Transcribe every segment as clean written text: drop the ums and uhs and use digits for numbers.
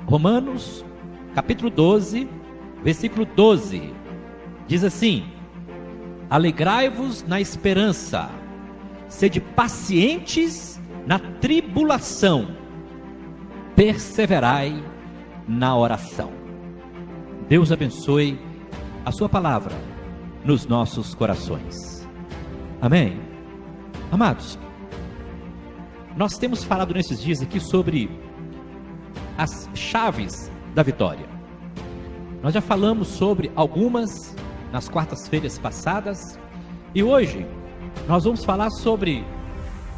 Romanos, capítulo 12, versículo 12, diz assim: alegrai-vos na esperança, sede pacientes na tribulação, perseverai na oração. Deus abençoe a sua palavra nos nossos corações. Amém? Amados, nós temos falado nesses dias aqui sobre as chaves da vitória. Nós já falamos sobre algumas nas quartas-feiras passadas, e hoje nós vamos falar sobre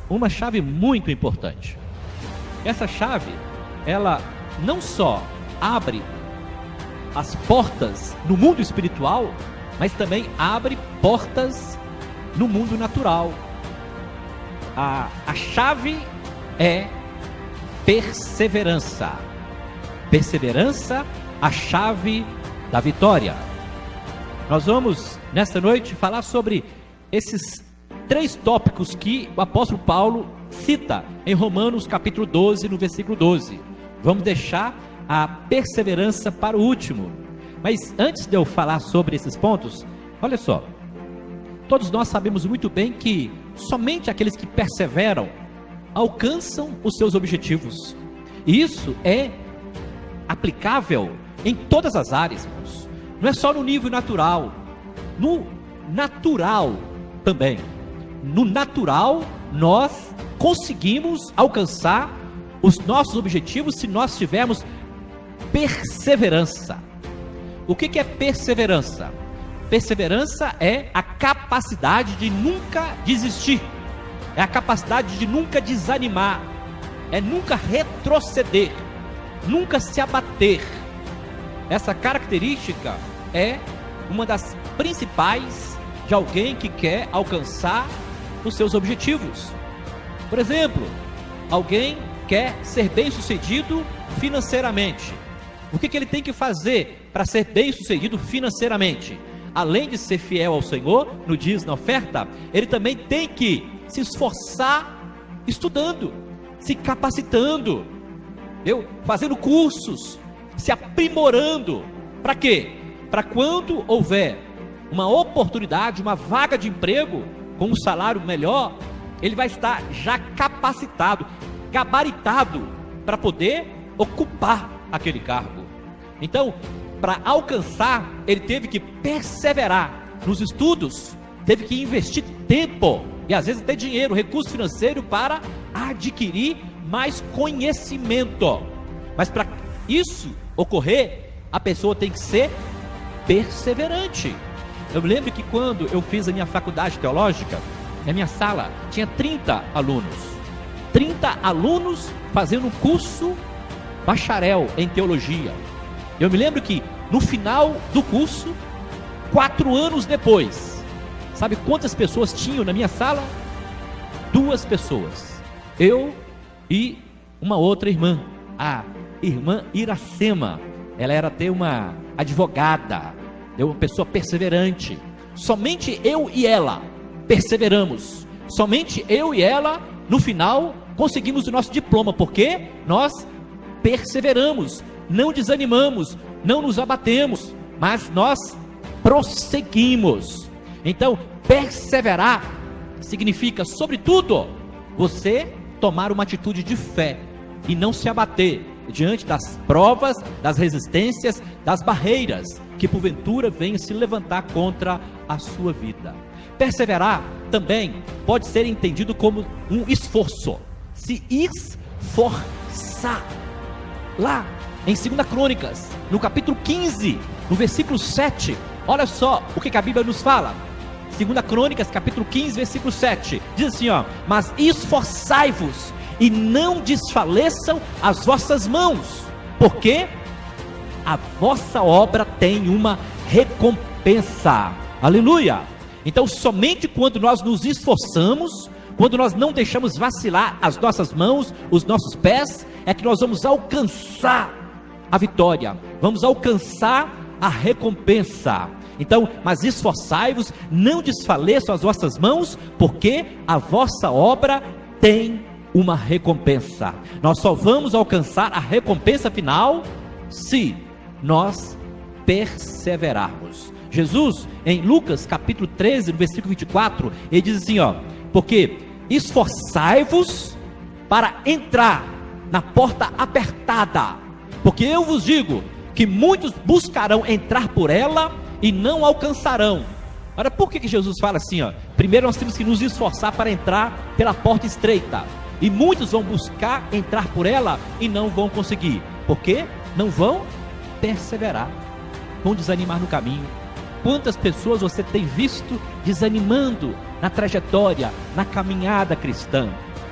uma chave muito importante. Essa chave, ela não só abre as portas no mundo espiritual, mas também abre portas no mundo natural. A chave é perseverança. Perseverança, a chave da vitória. Nós vamos, nesta noite, falar sobre esses 3 tópicos que o apóstolo Paulo cita em Romanos capítulo 12, no versículo 12. Vamos deixar a perseverança para o último. Mas antes de eu falar sobre esses pontos, olha só, todos nós sabemos muito bem que somente aqueles que perseveram alcançam os seus objetivos. E isso é aplicável em todas as áreas, irmãos. Não é só no nível natural, no natural também. No natural, nós conseguimos alcançar os nossos objetivos se nós tivermos perseverança. O que é perseverança? Perseverança é a capacidade de nunca desistir, é a capacidade de nunca desanimar, é nunca retroceder, nunca se abater. Essa característica é uma das principais de alguém que quer alcançar os seus objetivos. Por exemplo, alguém quer ser bem-sucedido financeiramente. O que ele tem que fazer para ser bem-sucedido financeiramente? Além de ser fiel ao Senhor no dízimo, na oferta, ele também tem que se esforçar estudando, se capacitando, fazendo cursos, se aprimorando. Para quê? Para quando houver uma oportunidade, uma vaga de emprego com um salário melhor, ele vai estar já capacitado, gabaritado para poder ocupar aquele cargo. Então, para alcançar, ele teve que perseverar nos estudos, teve que investir tempo e às vezes até dinheiro, recurso financeiro para adquirir mais conhecimento. Mas para isso ocorrer, a pessoa tem que ser perseverante. Eu me lembro que quando eu fiz a minha faculdade teológica, na minha sala tinha 30 alunos. 30 alunos fazendo um curso bacharel em teologia. Eu me lembro que no final do curso, 4 anos depois, sabe quantas pessoas tinham na minha sala? 2 pessoas. Eu e uma outra irmã, a irmã Iracema. Ela era até uma advogada, uma pessoa perseverante. Somente eu e ela perseveramos. Somente eu e ela, no final, conseguimos o nosso diploma, porque nós perseveramos, não desanimamos, não nos abatemos, mas nós prosseguimos. Então, perseverar significa, sobretudo, você tomar uma atitude de fé e não se abater diante das provas, das resistências, das barreiras que porventura venham se levantar contra a sua vida. Perseverar também pode ser entendido como um esforço, se esforçar. Lá em 2 Crônicas, no capítulo 15, no versículo 7, olha só o que a Bíblia nos fala. 2 Crônicas, capítulo 15, versículo 7, diz assim, mas esforçai-vos e não desfaleçam as vossas mãos, porque a vossa obra tem uma recompensa. Aleluia! Então, somente quando nós nos esforçamos, quando nós não deixamos vacilar as nossas mãos, os nossos pés, é que nós vamos alcançar a vitória, vamos alcançar a recompensa. Então, mas esforçai-vos, não desfaleçam as vossas mãos, porque a vossa obra tem uma recompensa. Nós só vamos alcançar a recompensa final se nós perseverarmos. Jesus, em Lucas capítulo 13, no versículo 24, ele diz assim, porque esforçai-vos para entrar na porta apertada, porque eu vos digo que muitos buscarão entrar por ela e não alcançarão. Ora, por que Jesus fala assim? Primeiro nós temos que nos esforçar para entrar pela porta estreita, e muitos vão buscar entrar por ela e não vão conseguir. Por quê? Não vão perseverar, vão desanimar no caminho. Quantas pessoas você tem visto desanimando na trajetória, na caminhada cristã?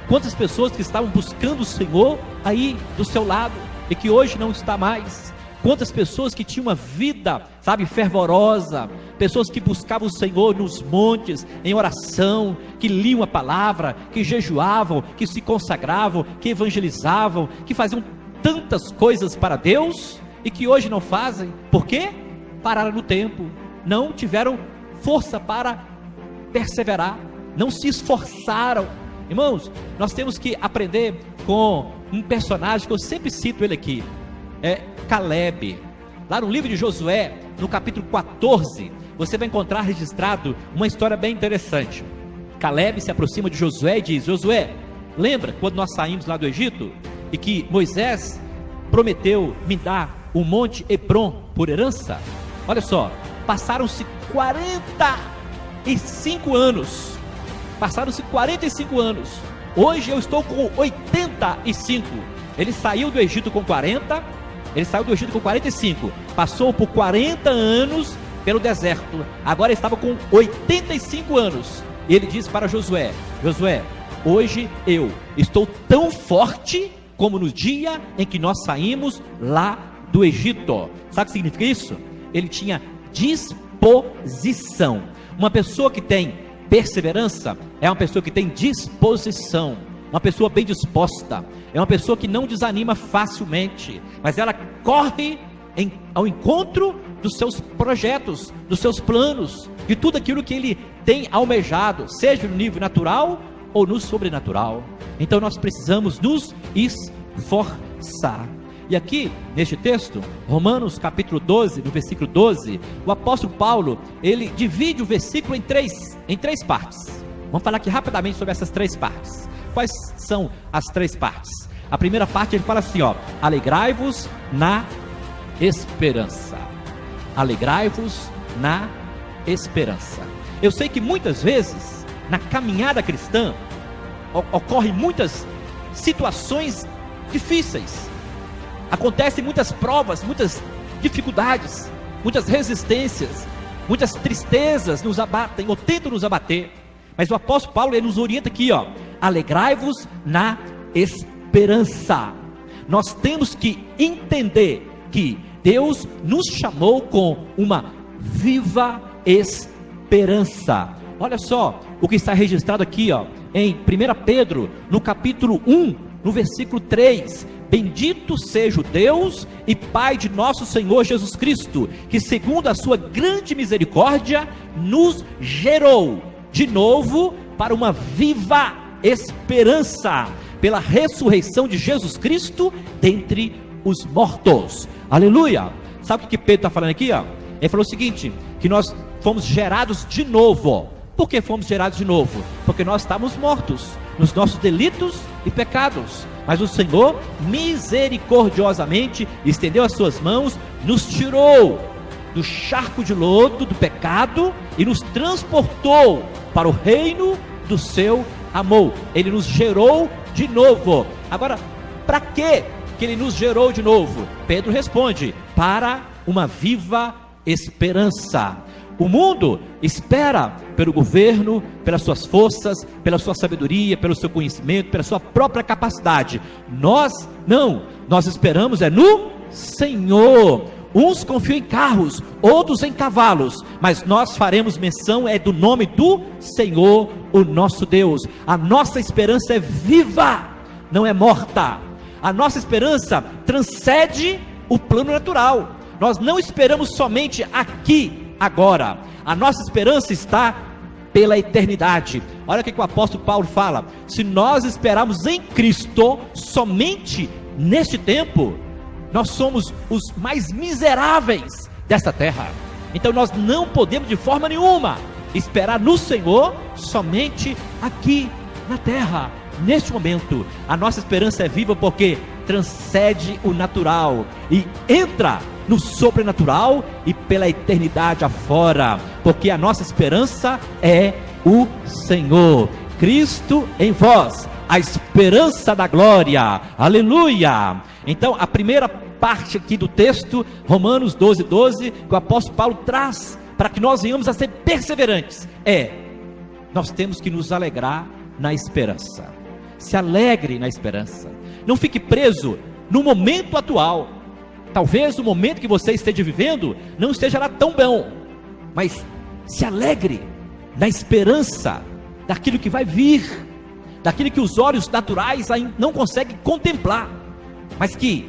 Quantas pessoas que estavam buscando o Senhor aí do seu lado e que hoje não está mais? Quantas pessoas que tinham uma vida, fervorosa, pessoas que buscavam o Senhor nos montes, em oração, que liam a palavra, que jejuavam, que se consagravam, que evangelizavam, que faziam tantas coisas para Deus, e que hoje não fazem. Por quê? Pararam no tempo, não tiveram força para perseverar, não se esforçaram. Irmãos, nós temos que aprender com um personagem que eu sempre cito ele aqui, Caleb. Lá no livro de Josué, no capítulo 14, você vai encontrar registrado uma história bem interessante. Caleb se aproxima de Josué e diz: Josué, lembra quando nós saímos lá do Egito e que Moisés prometeu me dar o monte Hebron por herança? Olha só, passaram-se 45 anos. Passaram-se 45 anos. Hoje eu estou com 85. Ele saiu do Egito com 40. Ele saiu do Egito com 45. Passou por 40 anos pelo deserto. Agora estava com 85 anos. E ele disse para Josué: Josué, hoje eu estou tão forte como no dia em que nós saímos lá do Egito. Sabe o que significa isso? Ele tinha disposição. Uma pessoa que tem perseverança é uma pessoa que tem disposição, uma pessoa bem disposta, é uma pessoa que não desanima facilmente, mas ela corre ao encontro dos seus projetos, dos seus planos, de tudo aquilo que ele tem almejado, seja no nível natural ou no sobrenatural. Então nós precisamos nos esforçar. E aqui, neste texto, Romanos capítulo 12, no versículo 12, o apóstolo Paulo, ele divide o versículo em três partes. Vamos falar aqui rapidamente sobre essas três partes. Quais são as três partes? A primeira parte ele fala assim, alegrai-vos na esperança. Alegrai-vos na esperança. Eu sei que muitas vezes, na caminhada cristã, ocorrem muitas situações difíceis. Acontecem muitas provas, muitas dificuldades, muitas resistências, muitas tristezas nos abatem ou tentam nos abater. Mas o apóstolo Paulo, ele nos orienta aqui, alegrai-vos na esperança. Nós temos que entender que Deus nos chamou com uma viva esperança. Olha só o que está registrado aqui, em 1 Pedro, no capítulo 1, no versículo 3. Bendito seja o Deus e Pai de nosso Senhor Jesus Cristo, que segundo a sua grande misericórdia, nos gerou de novo para uma viva esperança, pela ressurreição de Jesus Cristo dentre os mortos. Aleluia! Sabe o que Pedro está falando aqui? Ele falou o seguinte, que nós fomos gerados de novo. Por que fomos gerados de novo? Porque nós estávamos mortos nos nossos delitos e pecados, mas o Senhor misericordiosamente estendeu as suas mãos, nos tirou do charco de lodo do pecado e nos transportou para o reino do seu amor. Ele nos gerou de novo. Agora, para que ele nos gerou de novo? Pedro responde: para uma viva esperança. O mundo espera pelo governo, pelas suas forças, pela sua sabedoria, pelo seu conhecimento, pela sua própria capacidade. Nós não, nós esperamos no Senhor. Uns confiam em carros, outros em cavalos, mas nós faremos menção do nome do Senhor, o nosso Deus. A nossa esperança é viva, não é morta. A nossa esperança transcende o plano natural. Nós não esperamos somente aqui, agora. A nossa esperança está pela eternidade. Olha o que o apóstolo Paulo fala: se nós esperarmos em Cristo somente neste tempo, nós somos os mais miseráveis desta terra. Então nós não podemos de forma nenhuma esperar no Senhor somente aqui na terra. Neste momento, a nossa esperança é viva porque transcende o natural e entra no sobrenatural e pela eternidade afora, porque a nossa esperança é o Senhor, Cristo em vós, a esperança da glória. Aleluia! Então, a primeira parte aqui do texto, Romanos 12, que o apóstolo Paulo traz para que nós venhamos a ser perseverantes, nós temos que nos alegrar na esperança. Se alegre na esperança. Não fique preso no momento atual. Talvez o momento que você esteja vivendo não esteja lá tão bom, mas se alegre na esperança daquilo que vai vir, daquilo que os olhos naturais ainda não conseguem contemplar, mas que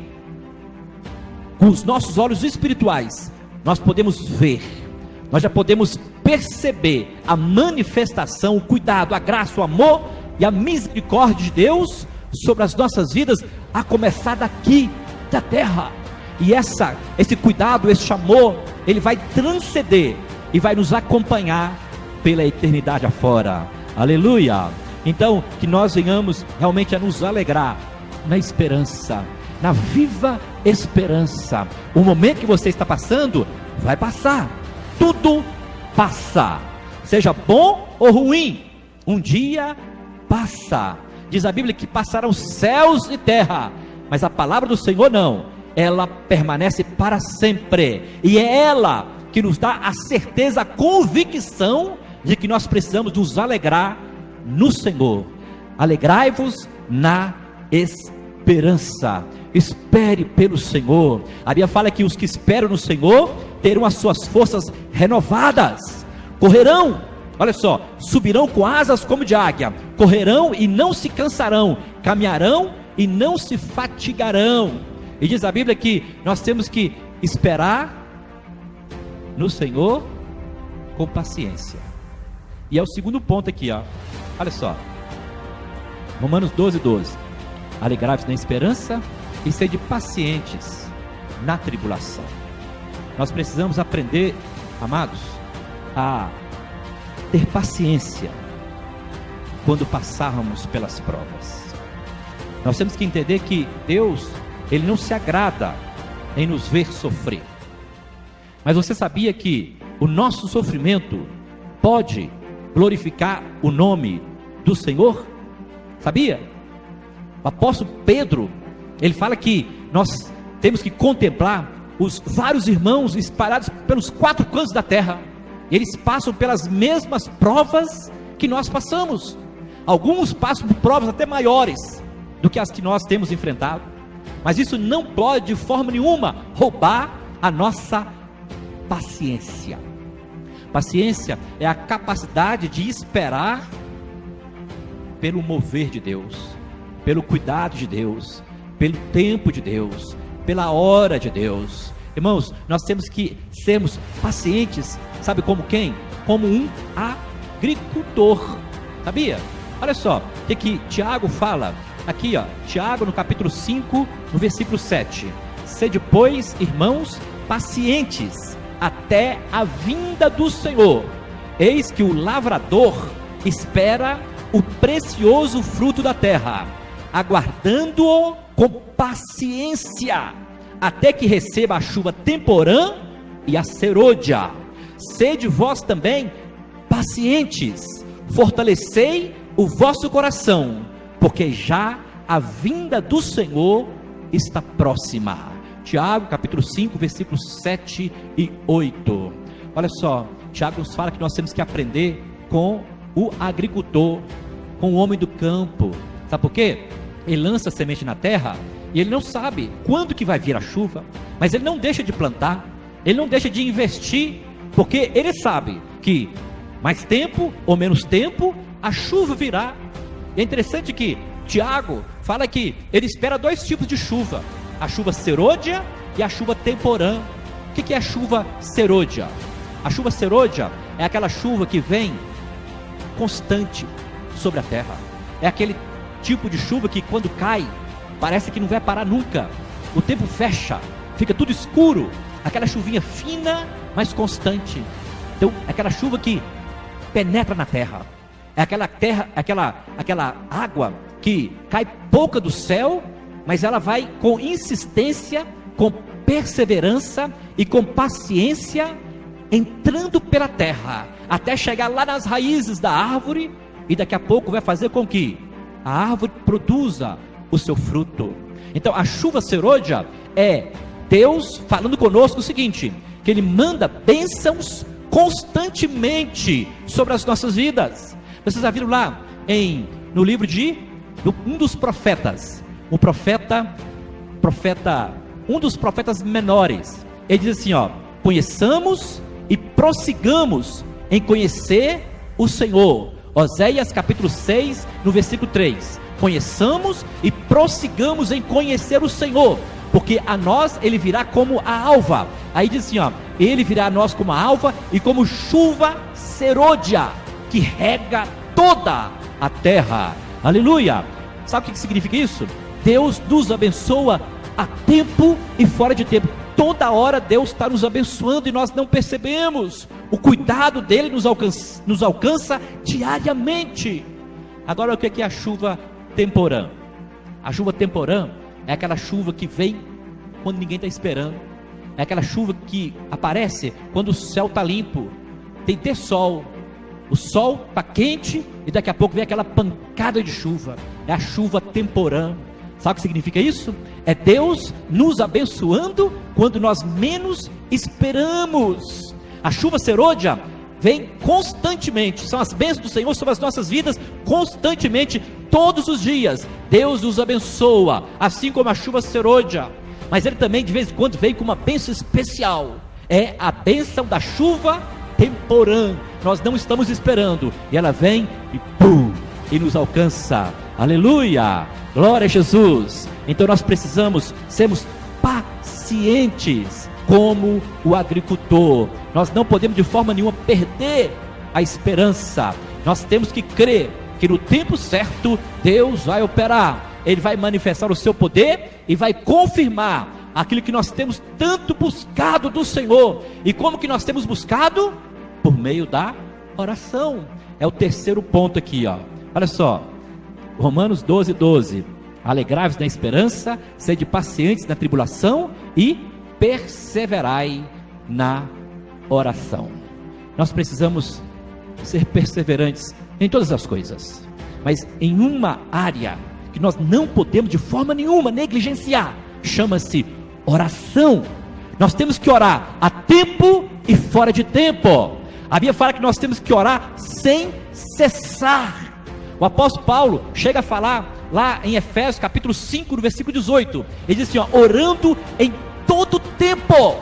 com os nossos olhos espirituais nós podemos ver, nós já podemos perceber a manifestação, o cuidado, a graça, o amor e a misericórdia de Deus sobre as nossas vidas, a começar daqui da terra. E esse cuidado, esse amor, ele vai transcender e vai nos acompanhar pela eternidade afora. Aleluia! Então, que nós venhamos realmente a nos alegrar na esperança, na viva esperança. O momento que você está passando, vai passar. Tudo passa, seja bom ou ruim, um dia passa. Diz a Bíblia que passarão céus e terra, mas a palavra do Senhor não, ela permanece para sempre, e é ela que nos dá a certeza, a convicção de que nós precisamos nos alegrar no Senhor. Alegrai-vos na esperança. Espere pelo Senhor. A Bíblia fala que os que esperam no Senhor terão as suas forças renovadas, correrão, olha só, subirão com asas como de águia, correrão e não se cansarão, caminharão e não se fatigarão. E diz a Bíblia que nós temos que esperar no Senhor com paciência. E é o segundo ponto aqui, ó. Olha só, Romanos 12. Alegrai-vos na esperança e sede pacientes na tribulação. Nós precisamos aprender, amados, a ter paciência quando passarmos pelas provas. Nós temos que entender que Deus, Ele não se agrada em nos ver sofrer. Mas você sabia que o nosso sofrimento pode glorificar o nome do Senhor? Sabia? O apóstolo Pedro, ele fala que nós temos que contemplar os vários irmãos espalhados pelos 4 cantos da terra. Eles passam pelas mesmas provas que nós passamos. Alguns passam por provas até maiores do que as que nós temos enfrentado, mas isso não pode de forma nenhuma roubar a nossa paciência. Paciência é a capacidade de esperar pelo mover de Deus, pelo cuidado de Deus, pelo tempo de Deus, pela hora de Deus. Irmãos, nós temos que sermos pacientes, sabe como quem? Como um agricultor, sabia? Olha só, o que Tiago fala aqui, ó, Tiago no capítulo 5, no versículo 7. Sede, pois, irmãos, pacientes até a vinda do Senhor. Eis que o lavrador espera o precioso fruto da terra, aguardando-o com paciência, até que receba a chuva temporã e a serôdia. Sede vós também pacientes, fortalecei o vosso coração, porque já a vinda do Senhor está próxima. Tiago capítulo 5, versículos 7 e 8. Olha só, Tiago nos fala que nós temos que aprender com o agricultor, com o homem do campo. Sabe por quê? Ele lança a semente na terra e ele não sabe quando que vai vir a chuva, mas ele não deixa de plantar, ele não deixa de investir, porque ele sabe que mais tempo ou menos tempo a chuva virá. E é interessante que Tiago fala que ele espera 2 tipos de chuva: a chuva serôdia e a chuva temporã. O que é a chuva serôdia? A chuva serôdia é aquela chuva que vem constante sobre a terra. É aquele tipo de chuva que quando cai, parece que não vai parar nunca. O tempo fecha, fica tudo escuro. Aquela chuvinha fina, mas constante. Então, aquela chuva que penetra na terra. É aquela água que cai pouca do céu, mas ela vai com insistência, com perseverança e com paciência, entrando pela terra, até chegar lá nas raízes da árvore, e daqui a pouco vai fazer com que a árvore produza o seu fruto. Então a chuva serôdia é Deus falando conosco o seguinte, que Ele manda bênçãos constantemente sobre as nossas vidas. Vocês já viram lá no livro de um dos profetas, um dos profetas menores, ele diz assim, conheçamos e prossigamos em conhecer o Senhor. Oséias capítulo 6, no versículo 3, conheçamos e prossigamos em conhecer o Senhor, porque a nós Ele virá como a alva. Aí diz assim, Ele virá a nós como a alva e como chuva serôdia, que rega toda a terra. Aleluia! Sabe o que significa isso? Deus nos abençoa a tempo e fora de tempo. Toda hora Deus está nos abençoando e nós não percebemos. O cuidado dele nos alcança diariamente. Agora, o que é a chuva temporã? A chuva temporã é aquela chuva que vem quando ninguém está esperando. É aquela chuva que aparece quando o céu está limpo, tem ter sol. O sol está quente e daqui a pouco vem aquela pancada de chuva. É a chuva temporã. Sabe o que significa isso? É Deus nos abençoando quando nós menos esperamos. A chuva serôdia vem constantemente. São as bênçãos do Senhor sobre as nossas vidas constantemente, todos os dias. Deus nos abençoa, assim como a chuva serôdia. Mas Ele também de vez em quando vem com uma bênção especial. É a bênção da chuva temporã. Nós não estamos esperando e ela vem e pum, e nos alcança. Aleluia, glória a Jesus. Então nós precisamos sermos pacientes como o agricultor. Nós não podemos de forma nenhuma perder a esperança. Nós temos que crer que no tempo certo Deus vai operar. Ele vai manifestar o seu poder e vai confirmar aquilo que nós temos tanto buscado do Senhor. E como que nós temos buscado? Por meio da oração. É o terceiro ponto aqui, olha só, Romanos 12:12, alegrai-vos na esperança, sede pacientes na tribulação e perseverai na oração. Nós precisamos ser perseverantes em todas as coisas, mas em uma área que nós não podemos de forma nenhuma negligenciar, chama-se oração. Nós temos que orar a tempo e fora de tempo. A Bíblia fala que nós temos que orar sem cessar. O apóstolo Paulo chega a falar lá em Efésios capítulo 5, no versículo 18, ele diz assim, orando em todo tempo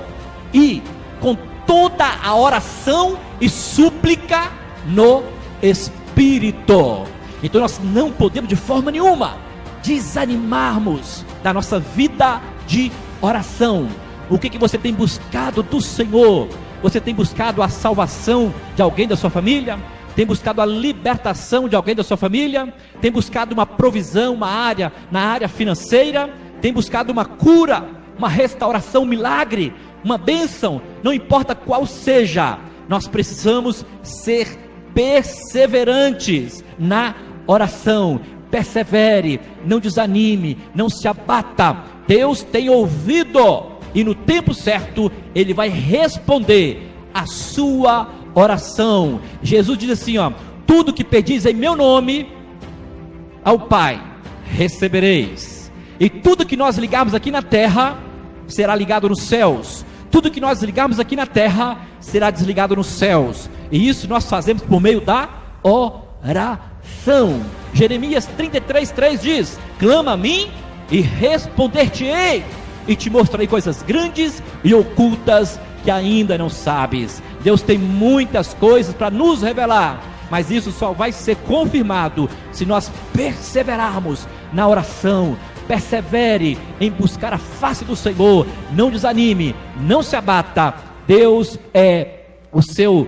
e com toda a oração e súplica no Espírito. Então nós não podemos de forma nenhuma desanimarmos da nossa vida de oração. O que você tem buscado do Senhor? Você tem buscado a salvação de alguém da sua família? Tem buscado a libertação de alguém da sua família? Tem buscado uma provisão, na área financeira? Tem buscado uma cura, uma restauração, um milagre, uma bênção? Não importa qual seja, nós precisamos ser perseverantes na oração. Persevere, não desanime, não se abata. Deus tem ouvido e no tempo certo Ele vai responder a sua oração. Jesus diz assim, tudo que pedis em meu nome ao Pai, recebereis. E tudo que nós ligarmos aqui na terra, será ligado nos céus. Tudo que nós ligarmos aqui na terra, será desligado nos céus. E isso nós fazemos por meio da oração. Jeremias 33:3 diz, clama a mim e responder-te-ei, e te mostrarei coisas grandes e ocultas que ainda não sabes. Deus tem muitas coisas para nos revelar, mas isso só vai ser confirmado se nós perseverarmos na oração. Persevere em buscar a face do Senhor, não desanime, não se abata. Deus é o seu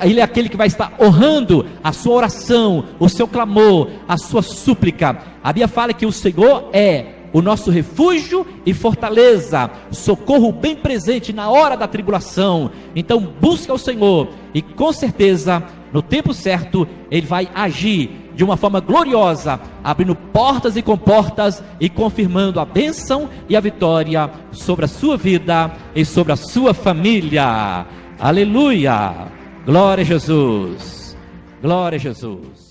Ele é aquele que vai estar honrando a sua oração, o seu clamor, a sua súplica. A Bíblia fala que o Senhor é o nosso refúgio e fortaleza, socorro bem presente na hora da tribulação. Então busca o Senhor e com certeza no tempo certo Ele vai agir de uma forma gloriosa, abrindo portas e comportas e confirmando a bênção e a vitória sobre a sua vida e sobre a sua família. Aleluia! Glória a Jesus! Glória a Jesus!